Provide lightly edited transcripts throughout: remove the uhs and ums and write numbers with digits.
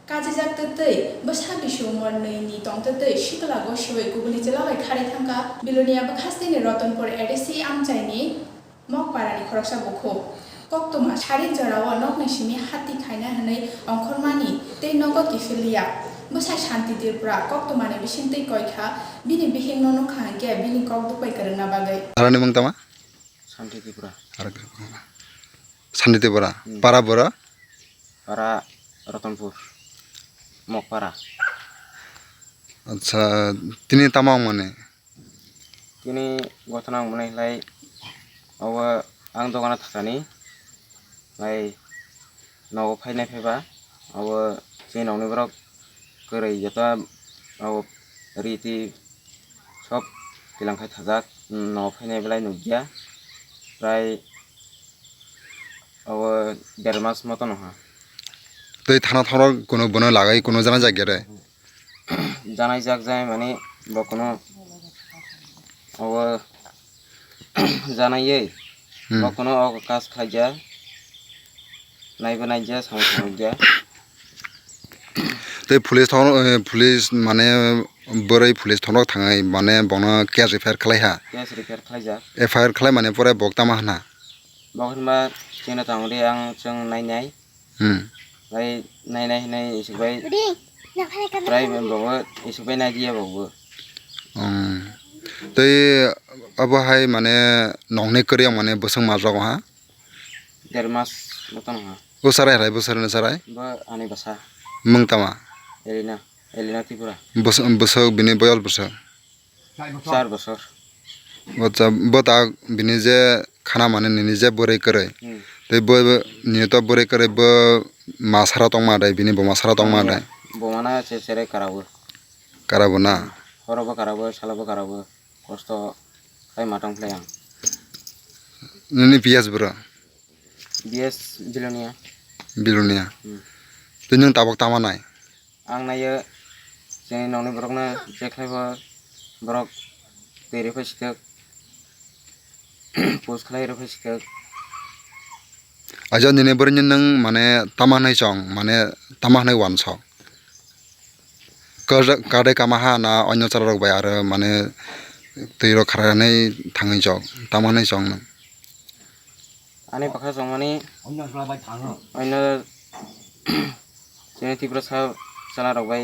কাজে যাতে তৈ বসা বিশ্বমর নৈনি তংতে তৈ শিকলা গসই গুবলি চেলাবাই খারে থাকা বিলনিয়া খাস্তিনি রতনপুর এডিসি আমচাইনি মকপারানি খরকসা বখো কক্তমা সারি জরাও নকনেসিমি হাতি খাইনা হनै অংখরমানি তৈ নগদ কিফিলিয়া বসাই শান্তি তীরপুরা কক্তমানে বিসিনতৈ কয়খা বিনি বিহিং ননো খাঙ্গে বিনি ককদুপাই করনা বাগৈ আরানি মংতামা শান্তি ত্রিপুরা শান্তি ত্রিপুরা পারা বড় পাড়া রতনপুর মকপাড়া আচ্ছা তিনি তামাং মানে তিনি গতনা মনেলাই अब आं दखाना थाखानि लाय न'आव फैनाय फैबा अब जोंनावनो बिराद गोरै जता अब रिति सब गिलांखाय थाजाक न'आव फैनाय बेलाय नुगिया प्राय अब 1.5 मास मत नहा तै थाना थाना कोनो बनो लागाय कोनो जाना जागिया रे जानाय जाग जाय माने बकोनो अब जानायै बकोनो काज खाइजा नायबो नायजा सामसामजा तै पुलिस माने बोरै पुलिस थानाव थाङै माने बनो केस रिफायर खालायहा केस रिफायर खालायजा एफआईआर खालाय माने परे बक्तामा हाना बखनबा जोंना थांदे आं जों नायनाय लाय नायनाय एसेबाय प्राय बावबो एसेबाय नायदिया बावबो तै अब हाय माने नंगने करिया माने बसं माजराव हा 1.5 मास मत नहा बोसोराय राय बोसोरनो साराय बा आनि बासा मंगतामा एलिना त्रिपुरा बोसो बिनि बयल बोसो 4 বছর बच्चा बता बिनि जे खाना माने नि जे बोरै करे तै बो नियत बोरै करे बो मासारा तंग मादाय बिनि बो मासारा तंग मादाय बमाना सेरे काराबो ना हरबो काराबो सालाबो काराबो कष्ट खाय माथां फ्लाय आं नोंनि पियास ब्रा बिएस बिलुनिया तै नों ताबक तामा नाय आं नायो जोंनि न'नि ब्रकनो जेख्लायबो ब्रक दैरे फैसिथोक पोस्ट खालायरो फैसिथोक आजा निने बरनि नों माने तामा नाय चंग माने तामा नाय वान सक कादे कामाहा ना अन्य चारक बाय आरो माने तैरो खारानै थाङै जग तामा नाय चंग नों आनि बाखा जंमानि अन्य जोंनि त्रिपुरा साला रबाय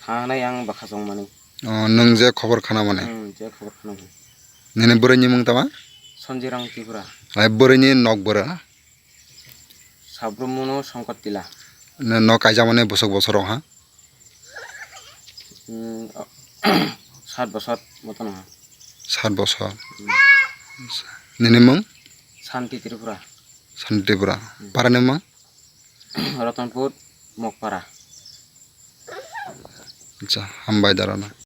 थानाय आं बाखा जंमानि नों जे खबर खाना माने जे खबर खाना निने बरनि मंगतामा सन्जिरां त्रिपुरा आय बरनि नक बरा साब्रमुनो संकटिला न कायजा माने बसक बसराव हा 7 বছর মত না 7 বছর নিনে মং শান্তি ত্রিপুরা পারানে মং রতনপুর মকপাড়া আচ্ছা হামবাই দারানা